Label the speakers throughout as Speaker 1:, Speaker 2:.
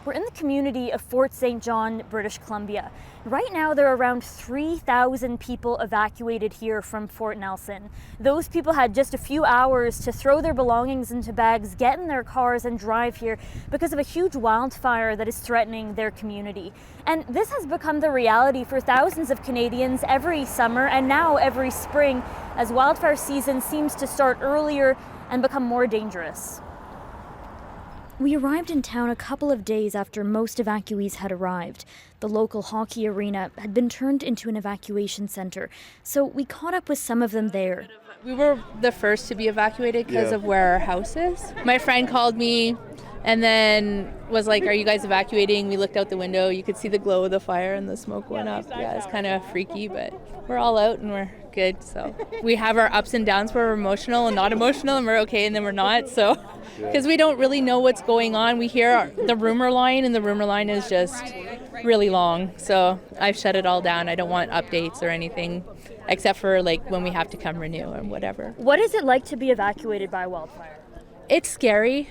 Speaker 1: We're in the community of Fort St. John, British Columbia. Right now, there are around 3,000 people evacuated here from Fort Nelson. Those people had just a few hours to throw their belongings into bags, get in their cars, and drive here because of a huge wildfire that is threatening their community. And this has become the reality for thousands of Canadians every summer and now every spring, as wildfire season seems to start earlier and become more dangerous. We arrived in town a couple of days after most evacuees had arrived. The local hockey arena had been turned into an evacuation center, so we caught up with some of them there.
Speaker 2: We were the first to be evacuated because of where our house is. My friend called me and then was like, "Are you guys evacuating?" We looked out the window. You could see the glow of the fire and the smoke went up. Yeah, it's kind of freaky, but we're all out and we're good. So we have our ups and downs where we're emotional and not emotional, and we're okay and then we're not. So because we don't really know what's going on. We hear the rumor line, and the rumor line is just really long. So I've shut it all down. I don't want updates or anything, except for like when we have to come renew or whatever.
Speaker 1: What is it like to be evacuated by a wildfire?
Speaker 2: It's scary.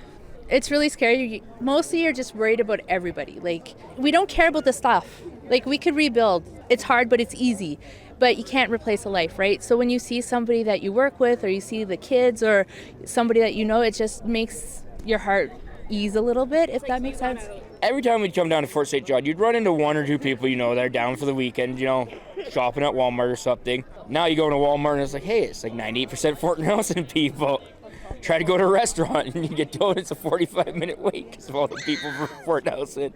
Speaker 2: It's really scary. Mostly you're just worried about everybody. Like, we don't care about the stuff. Like, we could rebuild. It's hard, but it's easy. But you can't replace a life, right? So when you see somebody that you work with, or you see the kids, or somebody that you know, it just makes your heart ease a little bit, if that makes sense.
Speaker 3: Every time we'd come down to Fort St. John, you'd run into one or two people, that are down for the weekend, shopping at Walmart or something. Now you go to Walmart and it's like, hey, it's like 98% Fort Nelson people. Try to go to a restaurant and you get told it's a 45-minute wait because of all the people from Fort Nelson.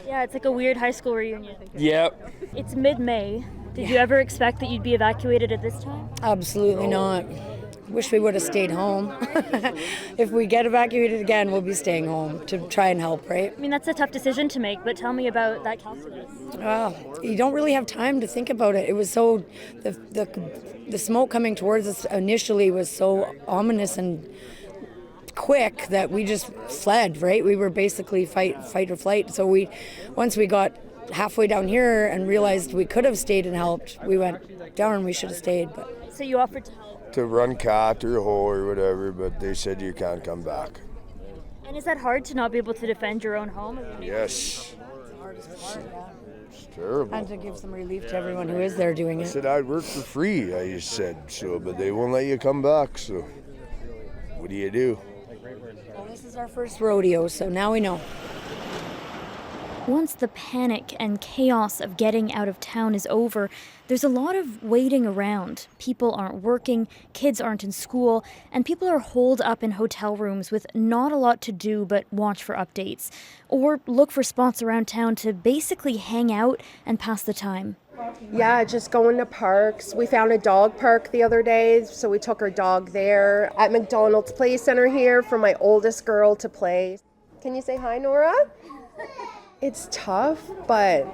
Speaker 1: Yeah, it's like a weird high school reunion.
Speaker 3: Yep.
Speaker 1: It's mid-May. Did you ever expect that you'd be evacuated at this time?
Speaker 4: Absolutely not. Wish we would have stayed home. If we get evacuated again, we'll be staying home to try and help, right?
Speaker 1: I mean, that's a tough decision to make, but tell me about that calculus.
Speaker 4: Well, you don't really have time to think about it. It was so, the smoke coming towards us initially was so ominous and quick that we just fled, right? We were basically fight or flight. So once we got halfway down here and realized we could have stayed and helped, we went down and we should have stayed. But
Speaker 1: So you offered to help?
Speaker 5: To run cat or hoe or whatever, but they said you can't come back.
Speaker 1: And is that hard to not be able to defend your own home?
Speaker 5: Yes. It's terrible.
Speaker 4: and to give some relief to everyone who is there doing
Speaker 5: I
Speaker 4: it.
Speaker 5: said I'd work for free, I just said, so, but they won't let you come back, so what do you do?
Speaker 4: Well, this is our first rodeo, so now we know.
Speaker 1: Once the panic and chaos of getting out of town is over, there's a lot of waiting around. People aren't working, kids aren't in school, and people are holed up in hotel rooms with not a lot to do but watch for updates, or look for spots around town to basically hang out and pass the time.
Speaker 6: Yeah, just going to parks. We found a dog park the other day, so we took our dog there. At McDonald's Play Center here for my oldest girl to play. Can you say hi, Nora? It's tough, but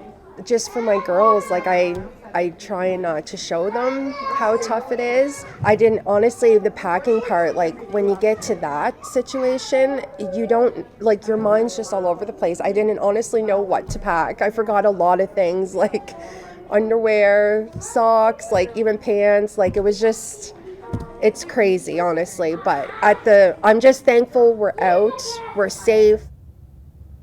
Speaker 6: just for my girls, like I try not to show them how tough it is. I didn't, honestly, the packing part, like when you get to that situation, you don't, like your mind's just all over the place. I didn't honestly know what to pack. I forgot a lot of things like underwear, socks, like even pants. Like it was just, it's crazy, honestly. But I'm just thankful we're out, we're safe.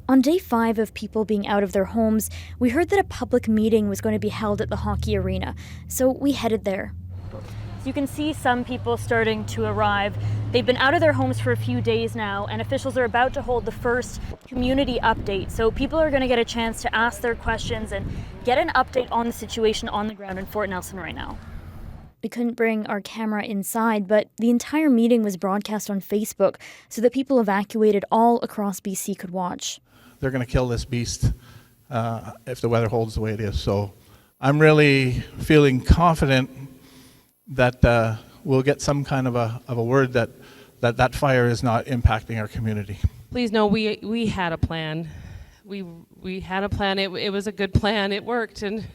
Speaker 1: On day 5 of people being out of their homes, we heard that a public meeting was going to be held at the hockey arena, so we headed there. You can see some people starting to arrive. They've been out of their homes for a few days now, and officials are about to hold the first community update. So people are going to get a chance to ask their questions and get an update on the situation on the ground in Fort Nelson right now. We couldn't bring our camera inside, but the entire meeting was broadcast on Facebook so that people evacuated all across BC could watch.
Speaker 7: They're going to kill this beast if the weather holds the way it is. So I'm really feeling confident that we'll get some kind of a word that fire is not impacting our community.
Speaker 8: Please know we had a plan. We had a plan. It was a good plan. It worked, and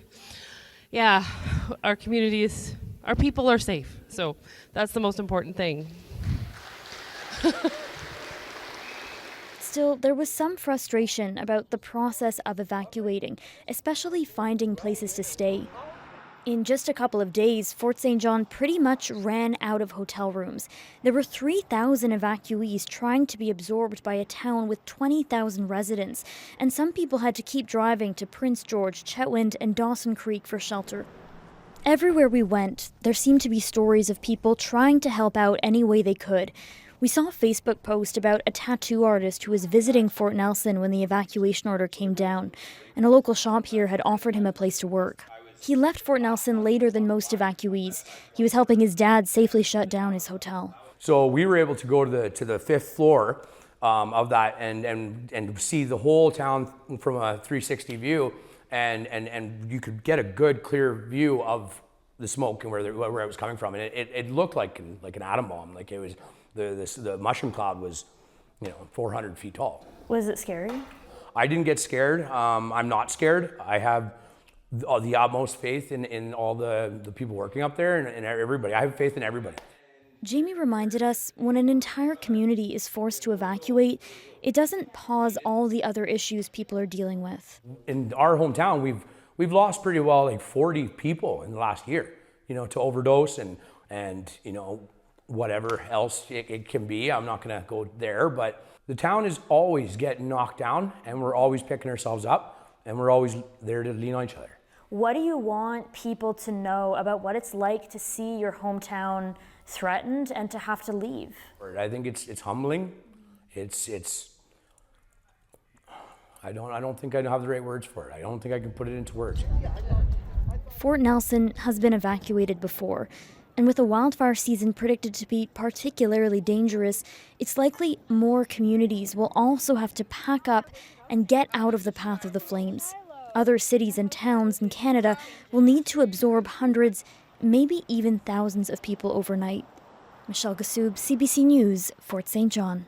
Speaker 8: yeah, our people are safe. So that's the most important thing.
Speaker 1: Still, there was some frustration about the process of evacuating, especially finding places to stay. In just a couple of days, Fort St. John pretty much ran out of hotel rooms. There were 3,000 evacuees trying to be absorbed by a town with 20,000 residents, and some people had to keep driving to Prince George, Chetwynd, and Dawson Creek for shelter. Everywhere we went, there seemed to be stories of people trying to help out any way they could. We saw a Facebook post about a tattoo artist who was visiting Fort Nelson when the evacuation order came down, and a local shop here had offered him a place to work. He left Fort Nelson later than most evacuees. He was helping his dad safely shut down his hotel.
Speaker 9: So we were able to go to the fifth floor of that and see the whole town from a 360 view, and you could get a good clear view of the smoke and where it was coming from, and it looked like an atom bomb. Like it was the mushroom cloud was 400 feet tall.
Speaker 1: Was it scary?
Speaker 9: I didn't get scared. I'm not scared. I have the utmost faith in all the people working up there and everybody. I have faith in everybody.
Speaker 1: Jamie reminded us when an entire community is forced to evacuate, it doesn't pause all the other issues people are dealing with.
Speaker 9: In our hometown, we've lost pretty well like 40 people in the last year, to overdose and whatever else it can be. I'm not gonna go there, but the town is always getting knocked down, and we're always picking ourselves up, and we're always there to lean on each other.
Speaker 1: What do you want people to know about what it's like to see your hometown threatened and to have to leave?
Speaker 9: I think it's humbling. I don't think I have the right words for it. I don't think I can put it into words.
Speaker 1: Fort Nelson has been evacuated before, and with the wildfire season predicted to be particularly dangerous, it's likely more communities will also have to pack up and get out of the path of the flames. Other cities and towns in Canada will need to absorb hundreds, maybe even thousands of people overnight. Michelle Ghoussoub, CBC News, Fort St. John.